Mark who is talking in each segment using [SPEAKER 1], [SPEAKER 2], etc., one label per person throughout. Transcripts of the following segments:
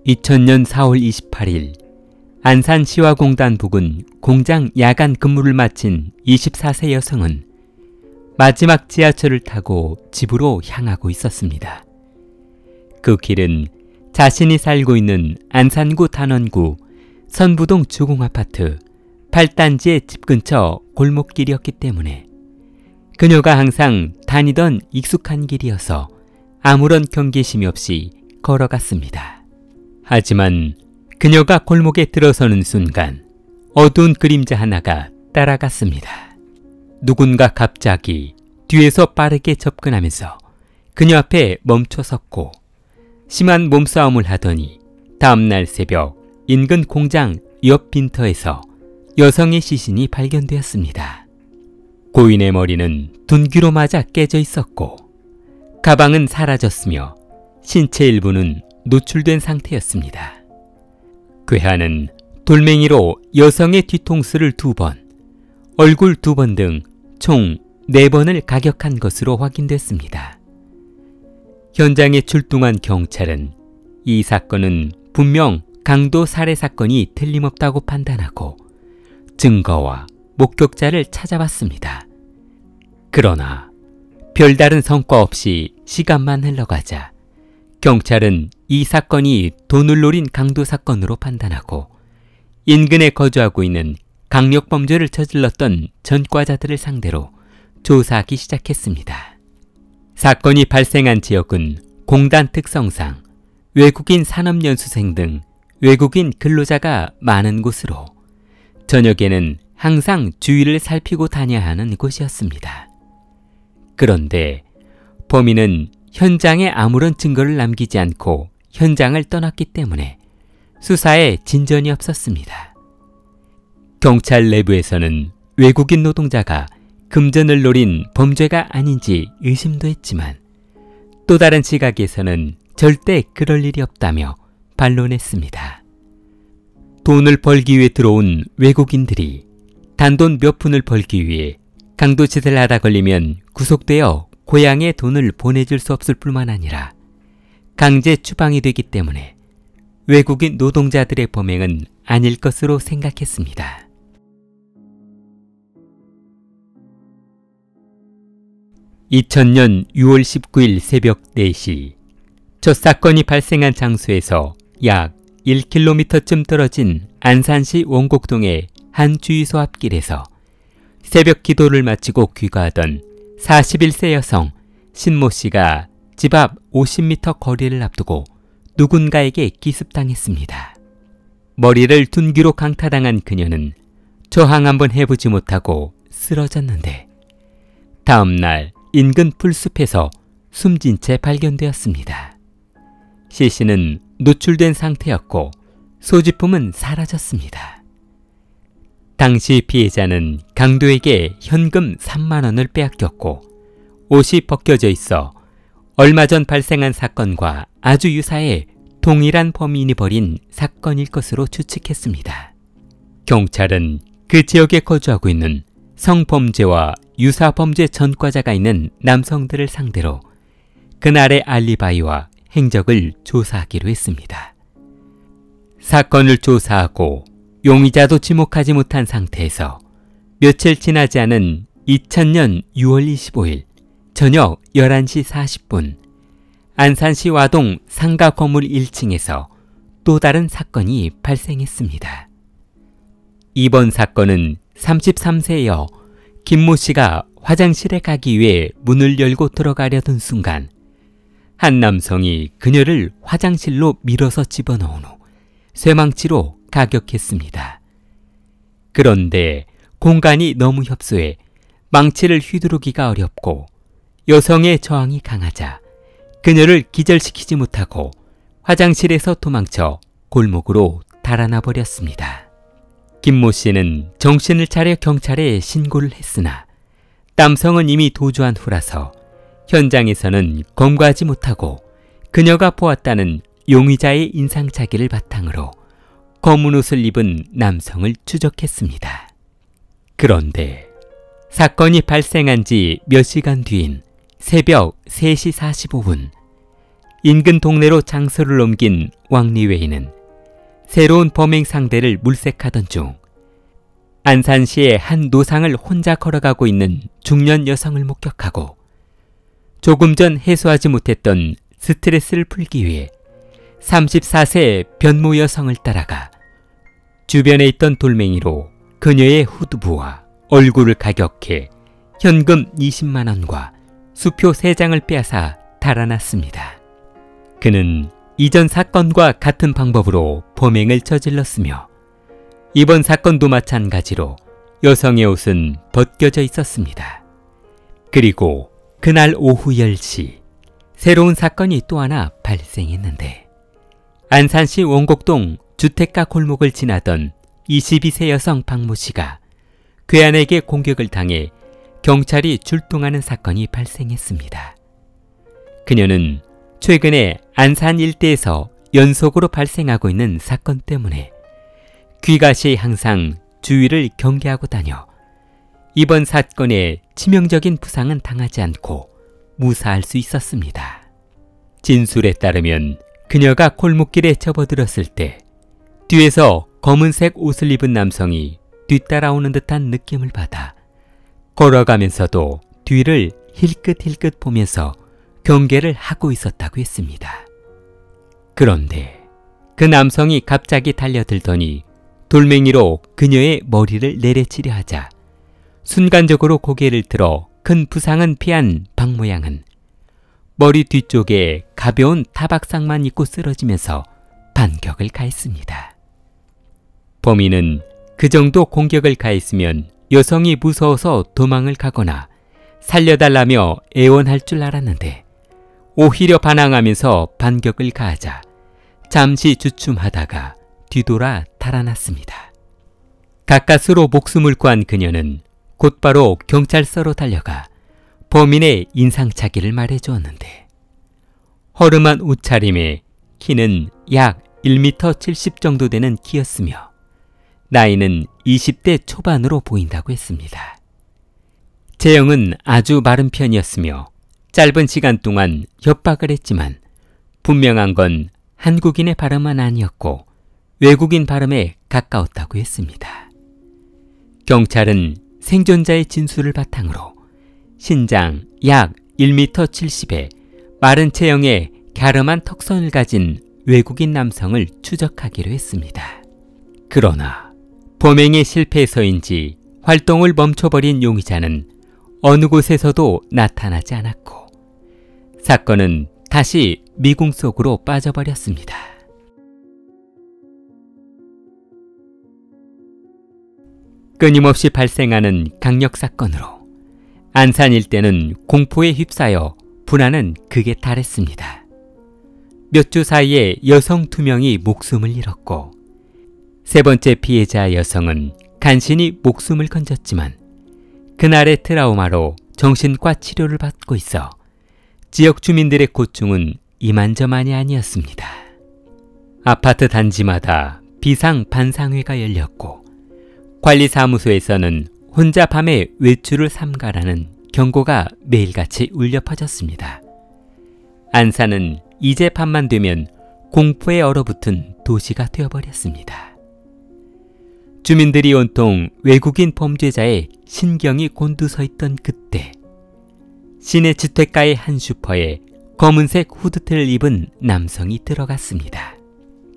[SPEAKER 1] 2000년 4월 28일 안산시화공단 부근 공장 야간 근무를 마친 24세 여성은 마지막 지하철을 타고 집으로 향하고 있었습니다. 그 길은 자신이 살고 있는 안산구 단원구 선부동 주공아파트 8단지의 집 근처 골목길이었기 때문에 그녀가 항상 다니던 익숙한 길이어서 아무런 경계심이 없이 걸어갔습니다. 하지만 그녀가 골목에 들어서는 순간 어두운 그림자 하나가 따라갔습니다. 누군가 갑자기 뒤에서 빠르게 접근하면서 그녀 앞에 멈춰 섰고 심한 몸싸움을 하더니 다음날 새벽 인근 공장 옆 빈터에서 여성의 시신이 발견되었습니다. 고인의 머리는 둔기로 맞아 깨져 있었고 가방은 사라졌으며 신체 일부는 노출된 상태였습니다. 괴한은 돌멩이로 여성의 뒤통수를 2번, 얼굴 2번 등 총 4번을 가격한 것으로 확인됐습니다. 현장에 출동한 경찰은 이 사건은 분명 강도 살해 사건이 틀림없다고 판단하고 증거와 목격자를 찾아봤습니다. 그러나 별다른 성과 없이 시간만 흘러가자 경찰은 이 사건이 돈을 노린 강도 사건으로 판단하고 인근에 거주하고 있는 강력범죄를 저질렀던 전과자들을 상대로 조사하기 시작했습니다. 사건이 발생한 지역은 공단 특성상 외국인 산업연수생 등 외국인 근로자가 많은 곳으로 저녁에는 항상 주위를 살피고 다녀야 하는 곳이었습니다. 그런데 범인은 현장에 아무런 증거를 남기지 않고 현장을 떠났기 때문에 수사에 진전이 없었습니다. 경찰 내부에서는 외국인 노동자가 금전을 노린 범죄가 아닌지 의심도 했지만 또 다른 시각에서는 절대 그럴 일이 없다며 반론했습니다. 돈을 벌기 위해 들어온 외국인들이 단돈 몇 푼을 벌기 위해 강도짓을 하다 걸리면 구속되어 고향에 돈을 보내줄 수 없을 뿐만 아니라 강제 추방이 되기 때문에 외국인 노동자들의 범행은 아닐 것으로 생각했습니다. 2000년 6월 19일 새벽 4시 첫 사건이 발생한 장소에서 약 1km쯤 떨어진 안산시 원곡동의 한 주유소 앞길에서 새벽 기도를 마치고 귀가하던 41세 여성 신모 씨가 집 앞 50m 거리를 앞두고 누군가에게 기습당했습니다. 머리를 둔기로 강타당한 그녀는 저항 한번 해보지 못하고 쓰러졌는데 다음 날 인근 풀숲에서 숨진 채 발견되었습니다. 시신은 노출된 상태였고 소지품은 사라졌습니다. 당시 피해자는 강도에게 현금 3만 원을 빼앗겼고 옷이 벗겨져 있어 얼마 전 발생한 사건과 아주 유사해 동일한 범인이 벌인 사건일 것으로 추측했습니다. 경찰은 그 지역에 거주하고 있는 성범죄와 유사범죄 전과자가 있는 남성들을 상대로 그날의 알리바이와 행적을 조사하기로 했습니다. 사건을 조사하고 용의자도 지목하지 못한 상태에서 며칠 지나지 않은 2000년 6월 25일 저녁 11시 40분 안산시 와동 상가 건물 1층에서 또 다른 사건이 발생했습니다. 이번 사건은 33세 여 김모 씨가 화장실에 가기 위해 문을 열고 들어가려던 순간 한 남성이 그녀를 화장실로 밀어서 집어넣은 후 쇠망치로 가격했습니다. 그런데 공간이 너무 협소해 망치를 휘두르기가 어렵고 여성의 저항이 강하자 그녀를 기절시키지 못하고 화장실에서 도망쳐 골목으로 달아나 버렸습니다. 김모 씨는 정신을 차려 경찰에 신고를 했으나 남성은 이미 도주한 후라서 현장에서는 검거하지 못하고 그녀가 보았다는 용의자의 인상착의를 바탕으로 검은 옷을 입은 남성을 추적했습니다. 그런데 사건이 발생한 지 몇 시간 뒤인 새벽 3시 45분 인근 동네로 장소를 옮긴 왕리웨이는 새로운 범행 상대를 물색하던 중 안산시의 한 노상을 혼자 걸어가고 있는 중년 여성을 목격하고 조금 전 해소하지 못했던 스트레스를 풀기 위해 34세 변모 여성을 따라가 주변에 있던 돌멩이로 그녀의 후두부와 얼굴을 가격해 현금 20만 원과 수표 3장을 빼앗아 달아났습니다. 그는 이전 사건과 같은 방법으로 범행을 저질렀으며 이번 사건도 마찬가지로 여성의 옷은 벗겨져 있었습니다. 그리고 그날 오후 10시 새로운 사건이 또 하나 발생했는데 안산시 원곡동 주택가 골목을 지나던 22세 여성 박모 씨가 괴한에게 공격을 당해 경찰이 출동하는 사건이 발생했습니다. 그녀는 최근에 안산 일대에서 연속으로 발생하고 있는 사건 때문에 귀가시 항상 주위를 경계하고 다녀 이번 사건에 치명적인 부상은 당하지 않고 무사할 수 있었습니다. 진술에 따르면 그녀가 골목길에 접어들었을 때 뒤에서 검은색 옷을 입은 남성이 뒤따라오는 듯한 느낌을 받아 걸어가면서도 뒤를 힐끗힐끗 보면서 경계를 하고 있었다고 했습니다. 그런데 그 남성이 갑자기 달려들더니 돌멩이로 그녀의 머리를 내리치려 하자 순간적으로 고개를 들어 큰 부상은 피한 박모 양은 머리 뒤쪽에 가벼운 타박상만 입고 쓰러지면서 반격을 가했습니다. 범인은 그 정도 공격을 가했으면 여성이 무서워서 도망을 가거나 살려달라며 애원할 줄 알았는데 오히려 반항하면서 반격을 가하자 잠시 주춤하다가 뒤돌아 달아났습니다. 가까스로 목숨을 구한 그녀는 곧바로 경찰서로 달려가 범인의 인상착의를 말해주었는데 허름한 옷차림에 키는 약 1m 70 정도 되는 키였으며 나이는 20대 초반으로 보인다고 했습니다. 체형은 아주 마른 편이었으며 짧은 시간 동안 협박을 했지만 분명한 건 한국인의 발음은 아니었고 외국인 발음에 가까웠다고 했습니다. 경찰은 생존자의 진술을 바탕으로 신장 약 1m 70에 마른 체형에 갸름한 턱선을 가진 외국인 남성을 추적하기로 했습니다. 그러나 범행에 실패해서인지 활동을 멈춰버린 용의자는 어느 곳에서도 나타나지 않았고 사건은 다시 미궁 속으로 빠져버렸습니다. 끊임없이 발생하는 강력사건으로 안산 일대는 공포에 휩싸여 분화는 극에 달했습니다. 몇 주 사이에 여성 2명이 목숨을 잃었고 세 번째 피해자 여성은 간신히 목숨을 건졌지만 그날의 트라우마로 정신과 치료를 받고 있어 지역 주민들의 고충은 이만저만이 아니었습니다. 아파트 단지마다 비상반상회가 열렸고 관리사무소에서는 혼자 밤에 외출을 삼가라는 경고가 매일같이 울려 퍼졌습니다. 안산은 이제 밤만 되면 공포에 얼어붙은 도시가 되어버렸습니다. 주민들이 온통 외국인 범죄자의 신경이 곤두서 있던 그때 시내 주택가의 한 슈퍼에 검은색 후드티를 입은 남성이 들어갔습니다.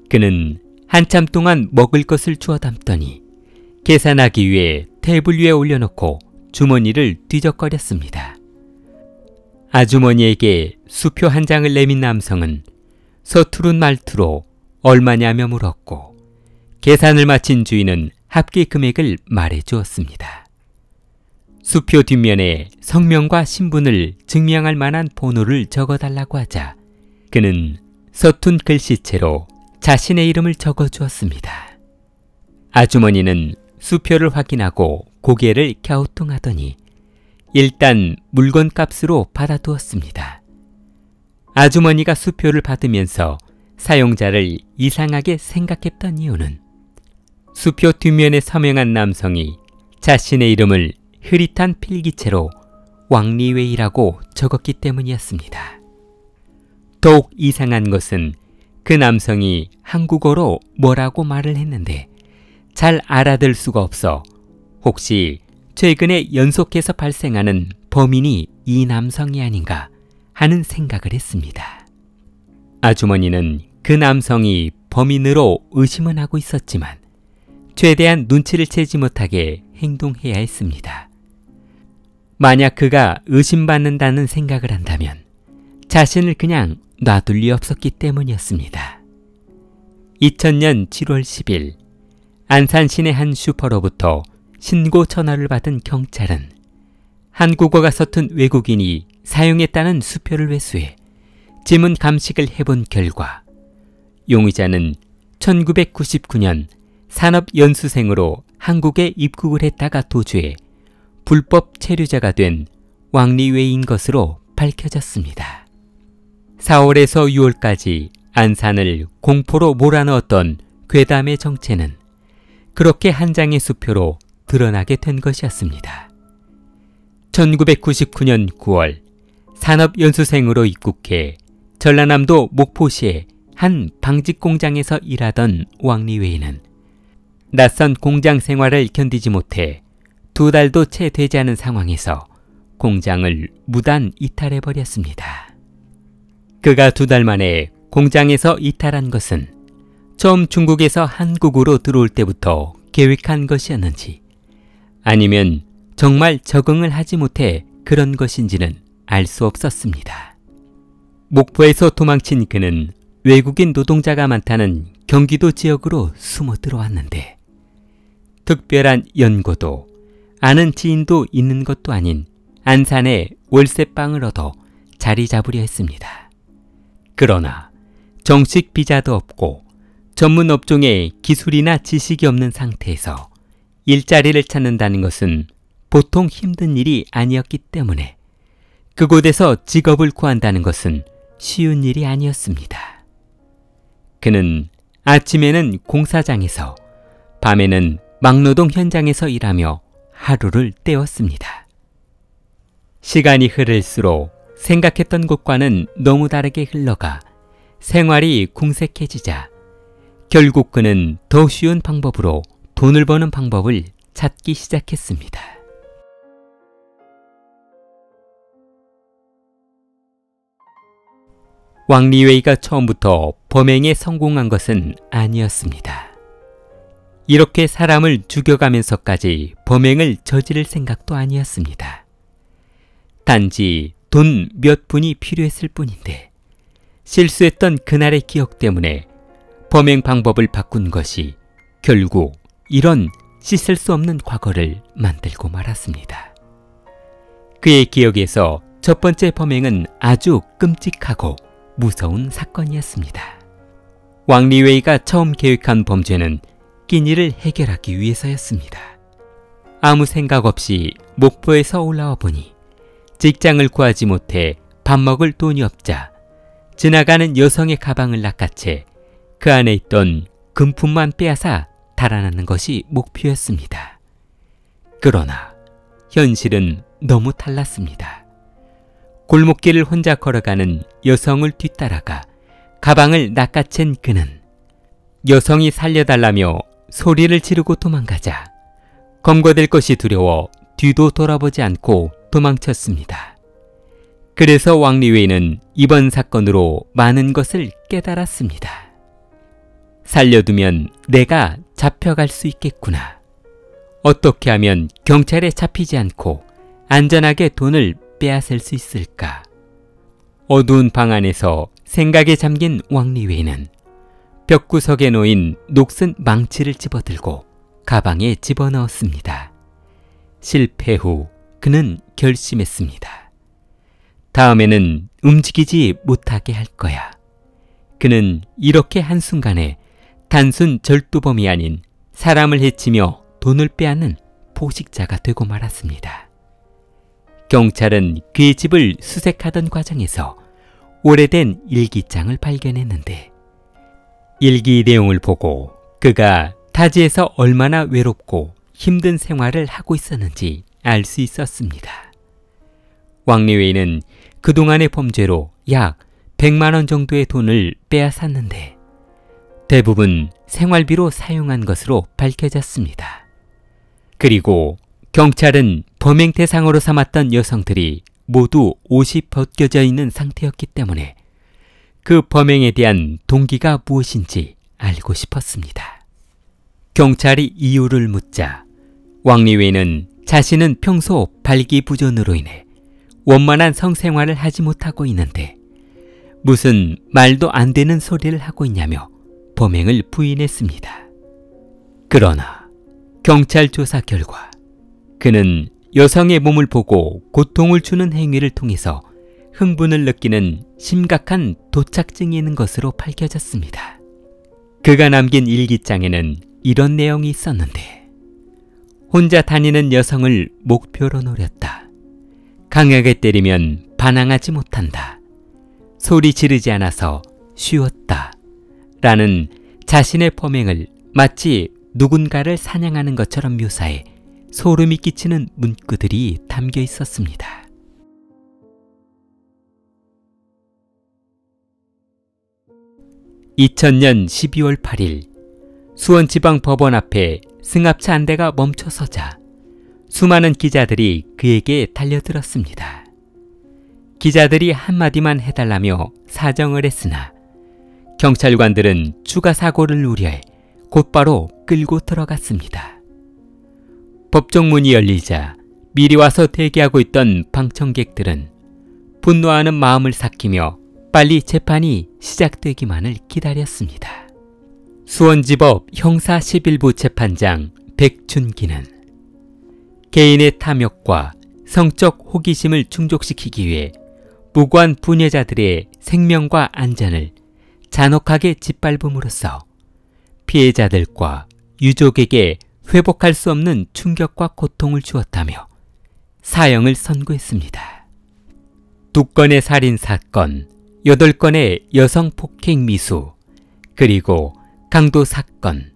[SPEAKER 1] 그는 한참 동안 먹을 것을 주워 담더니 계산하기 위해 테이블 위에 올려놓고 주머니를 뒤적거렸습니다. 아주머니에게 수표 한 장을 내민 남성은 서투른 말투로 얼마냐며 물었고 계산을 마친 주인은 합계 금액을 말해주었습니다. 수표 뒷면에 성명과 신분을 증명할 만한 번호를 적어달라고 하자 그는 서툰 글씨체로 자신의 이름을 적어주었습니다. 아주머니는 수표를 확인하고 고개를 갸우뚱하더니 일단 물건값으로 받아두었습니다. 아주머니가 수표를 받으면서 사용자를 이상하게 생각했던 이유는 수표 뒷면에 서명한 남성이 자신의 이름을 흐릿한 필기체로 왕리웨이라고 적었기 때문이었습니다. 더욱 이상한 것은 그 남성이 한국어로 뭐라고 말을 했는데 잘 알아들 수가 없어 혹시 최근에 연속해서 발생하는 범인이 이 남성이 아닌가 하는 생각을 했습니다. 아주머니는 그 남성이 범인으로 의심은 하고 있었지만 최대한 눈치를 채지 못하게 행동해야 했습니다. 만약 그가 의심받는다는 생각을 한다면 자신을 그냥 놔둘 리 없었기 때문이었습니다. 2000년 7월 10일 안산 시내 한 슈퍼로부터 신고 전화를 받은 경찰은 한국어가 서툰 외국인이 사용했다는 수표를 회수해 지문 감식을 해본 결과 용의자는 1999년 산업연수생으로 한국에 입국을 했다가 도주해 불법 체류자가 된 왕리웨이인 것으로 밝혀졌습니다. 4월에서 6월까지 안산을 공포로 몰아넣었던 괴담의 정체는 그렇게 한 장의 수표로 드러나게 된 것이었습니다. 1999년 9월 산업연수생으로 입국해 전라남도 목포시의 한 방직 공장에서 일하던 왕리웨이는 낯선 공장 생활을 견디지 못해 2달도 채 되지 않은 상황에서 공장을 무단 이탈해버렸습니다. 그가 2달 만에 공장에서 이탈한 것은 처음 중국에서 한국으로 들어올 때부터 계획한 것이었는지 아니면 정말 적응을 하지 못해 그런 것인지는 알 수 없었습니다. 목포에서 도망친 그는 외국인 노동자가 많다는 경기도 지역으로 숨어 들어왔는데 특별한 연고도 아는 지인도 있는 것도 아닌 안산에 월세방을 얻어 자리 잡으려 했습니다. 그러나 정식 비자도 없고 전문 업종에 기술이나 지식이 없는 상태에서 일자리를 찾는다는 것은 보통 힘든 일이 아니었기 때문에 그곳에서 직업을 구한다는 것은 쉬운 일이 아니었습니다. 그는 아침에는 공사장에서 밤에는 막노동 현장에서 일하며 하루를 때웠습니다. 시간이 흐를수록 생각했던 것과는 너무 다르게 흘러가 생활이 궁색해지자 결국 그는 더 쉬운 방법으로 돈을 버는 방법을 찾기 시작했습니다. 왕리웨이가 처음부터 범행에 성공한 것은 아니었습니다. 이렇게 사람을 죽여가면서까지 범행을 저지를 생각도 아니었습니다. 단지 돈 몇 푼이 필요했을 뿐인데 실수했던 그날의 기억 때문에 범행 방법을 바꾼 것이 결국 이런 씻을 수 없는 과거를 만들고 말았습니다. 그의 기억에서 첫 번째 범행은 아주 끔찍하고 무서운 사건이었습니다. 왕리웨이가 처음 계획한 범죄는 끼니를 해결하기 위해서였습니다. 아무 생각 없이 목포에서 올라와 보니 직장을 구하지 못해 밥 먹을 돈이 없자 지나가는 여성의 가방을 낚아채 그 안에 있던 금품만 빼앗아 달아나는 것이 목표였습니다. 그러나 현실은 너무 달랐습니다. 골목길을 혼자 걸어가는 여성을 뒤따라가 가방을 낚아챈 그는 여성이 살려달라며 소리를 지르고 도망가자 검거될 것이 두려워 뒤도 돌아보지 않고 도망쳤습니다. 그래서 왕리웨이는 이번 사건으로 많은 것을 깨달았습니다. 살려두면 내가 잡혀갈 수 있겠구나. 어떻게 하면 경찰에 잡히지 않고 안전하게 돈을 빼앗을 수 있을까? 어두운 방 안에서 생각에 잠긴 왕리웨이는 벽구석에 놓인 녹슨 망치를 집어들고 가방에 집어넣었습니다. 실패 후 그는 결심했습니다. 다음에는 움직이지 못하게 할 거야. 그는 이렇게 한순간에 단순 절도범이 아닌 사람을 해치며 돈을 빼앗는 포식자가 되고 말았습니다. 경찰은 그의 집을 수색하던 과정에서 오래된 일기장을 발견했는데 일기 내용을 보고 그가 타지에서 얼마나 외롭고 힘든 생활을 하고 있었는지 알 수 있었습니다. 왕리웨이는 그동안의 범죄로 약 100만 원 정도의 돈을 빼앗았는데 대부분 생활비로 사용한 것으로 밝혀졌습니다. 그리고 경찰은 범행 대상으로 삼았던 여성들이 모두 옷이 벗겨져 있는 상태였기 때문에 그 범행에 대한 동기가 무엇인지 알고 싶었습니다. 경찰이 이유를 묻자 왕리웨이는 자신은 평소 발기부전으로 인해 원만한 성생활을 하지 못하고 있는데 무슨 말도 안 되는 소리를 하고 있냐며 범행을 부인했습니다. 그러나 경찰 조사 결과 그는 여성의 몸을 보고 고통을 주는 행위를 통해서 흥분을 느끼는 심각한 도착증이 있는 것으로 밝혀졌습니다. 그가 남긴 일기장에는 이런 내용이 있었는데 혼자 다니는 여성을 목표로 노렸다. 강하게 때리면 반항하지 못한다. 소리 지르지 않아서 쉬웠다. 라는 자신의 범행을 마치 누군가를 사냥하는 것처럼 묘사해 소름이 끼치는 문구들이 담겨 있었습니다. (2000년 12월 8일) 수원지방법원 앞에 승합차 한 대가 멈춰서자 수많은 기자들이 그에게 달려들었습니다. 기자들이 한마디만 해달라며 사정을 했으나 경찰관들은 추가 사고를 우려해 곧바로 끌고 들어갔습니다. 법정 문이 열리자 미리 와서 대기하고 있던 방청객들은 분노하는 마음을 삭히며 빨리 재판이 시작되기만을 기다렸습니다. 수원지법 형사 11부 재판장 백춘기는 개인의 탐욕과 성적 호기심을 충족시키기 위해 무고한 부녀자들의 생명과 안전을 잔혹하게 짓밟음으로써 피해자들과 유족에게 회복할 수 없는 충격과 고통을 주었다며 사형을 선고했습니다. 2건의 살인사건, 8건의 여성폭행 미수, 그리고 강도 사건,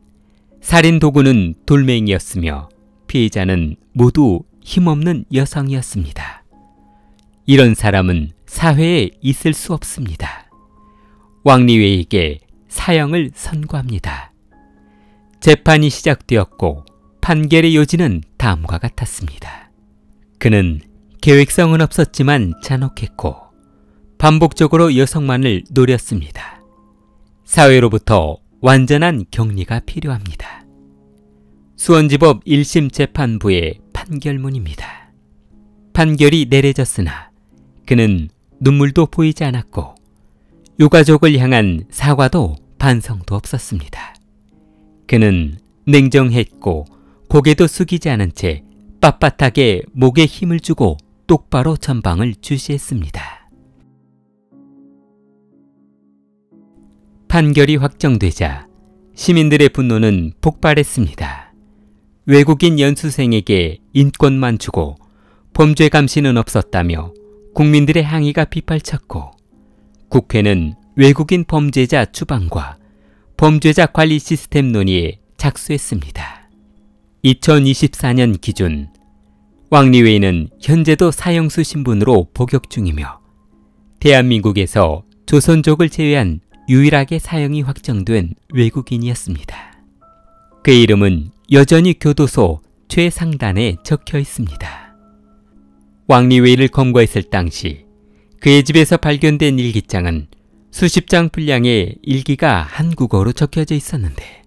[SPEAKER 1] 살인도구는 돌멩이였으며 피해자는 모두 힘없는 여성이었습니다. 이런 사람은 사회에 있을 수 없습니다. 왕리웨이에게 사형을 선고합니다. 재판이 시작되었고 판결의 요지는 다음과 같았습니다. 그는 계획성은 없었지만 잔혹했고 반복적으로 여성만을 노렸습니다. 사회로부터 완전한 격리가 필요합니다. 수원지법 1심 재판부의 판결문입니다. 판결이 내려졌으나 그는 눈물도 보이지 않았고 유가족을 향한 사과도 반성도 없었습니다. 그는 냉정했고 고개도 숙이지 않은 채 빳빳하게 목에 힘을 주고 똑바로 전방을 주시했습니다. 판결이 확정되자 시민들의 분노는 폭발했습니다. 외국인 연수생에게 인권만 주고 범죄 감시는 없었다며 국민들의 항의가 빗발쳤고 국회는 외국인 범죄자 추방과 범죄자 관리 시스템 논의에 착수했습니다. 2024년 기준 왕리웨이는 현재도 사형수 신분으로 복역 중이며 대한민국에서 조선족을 제외한 유일하게 사형이 확정된 외국인이었습니다. 그의 이름은 여전히 교도소 최상단에 적혀 있습니다. 왕리웨이를 검거했을 당시 그의 집에서 발견된 일기장은 수십 장 분량의 일기가 한국어로 적혀져 있었는데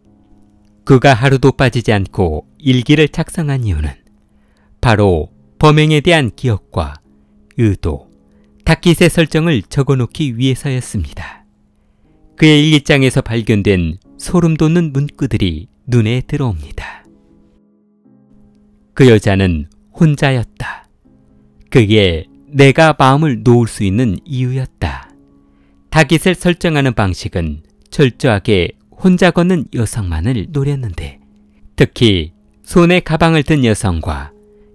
[SPEAKER 1] 그가 하루도 빠지지 않고 일기를 작성한 이유는 바로 범행에 대한 기억과 의도, 타깃의 설정을 적어놓기 위해서였습니다. 그의 일기장에서 발견된 소름 돋는 문구들이 눈에 들어옵니다. 그 여자는 혼자였다. 그게 내가 마음을 놓을 수 있는 이유였다. 타깃을 설정하는 방식은 철저하게 혼자 걷는 여성만을 노렸는데 특히 손에 가방을 든 여성과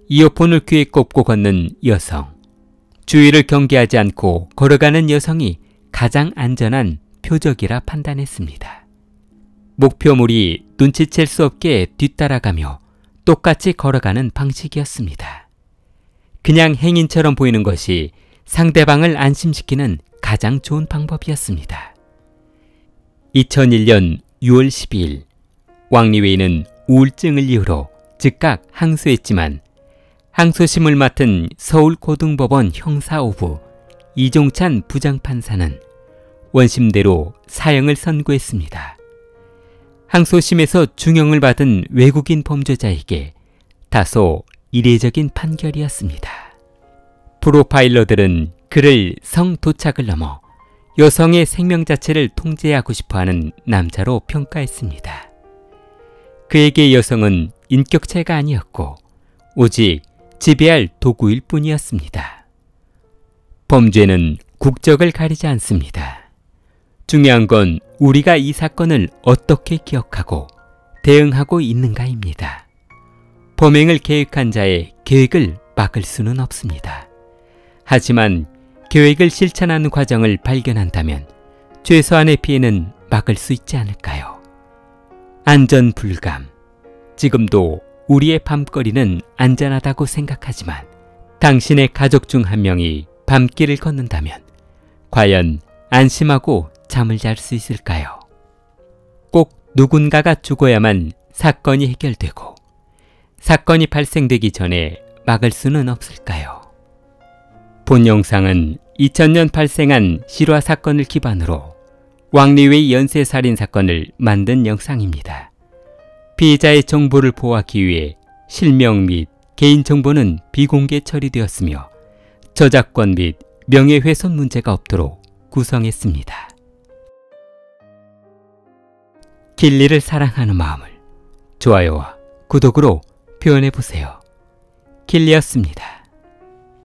[SPEAKER 1] 이어폰을 귀에 꼽고 걷는 여성, 주위를 경계하지 않고 걸어가는 여성이 가장 안전한 표적이라 판단했습니다. 목표물이 눈치챌 수 없게 뒤따라가며 똑같이 걸어가는 방식이었습니다. 그냥 행인처럼 보이는 것이 상대방을 안심시키는 가장 좋은 방법이었습니다. 2001년 6월 12일 왕리웨이는 우울증을 이유로 즉각 항소했지만 항소심을 맡은 서울고등법원 형사 5부 이종찬 부장판사는 원심대로 사형을 선고했습니다. 항소심에서 중형을 받은 외국인 범죄자에게 다소 이례적인 판결이었습니다. 프로파일러들은 그를 성도착을 넘어 여성의 생명 자체를 통제하고 싶어하는 남자로 평가했습니다. 그에게 여성은 인격체가 아니었고 오직 지배할 도구일 뿐이었습니다. 범죄는 국적을 가리지 않습니다. 중요한 건 우리가 이 사건을 어떻게 기억하고 대응하고 있는가입니다. 범행을 계획한 자의 계획을 막을 수는 없습니다. 하지만 계획을 실천하는 과정을 발견한다면 최소한의 피해는 막을 수 있지 않을까요? 안전불감. 지금도 우리의 밤거리는 안전하다고 생각하지만 당신의 가족 중 한 명이 밤길을 걷는다면 과연 안심하고 잠을 잘 수 있을까요? 꼭 누군가가 죽어야만 사건이 해결되고 사건이 발생되기 전에 막을 수는 없을까요? 본 영상은 2000년 발생한 실화 사건을 기반으로 왕리웨이 연쇄살인 사건을 만든 영상입니다. 피해자의 정보를 보호하기 위해 실명 및 개인정보는 비공개 처리되었으며 저작권 및 명예훼손 문제가 없도록 구성했습니다. 길리를 사랑하는 마음을 좋아요와 구독으로 표현해보세요. 길리였습니다.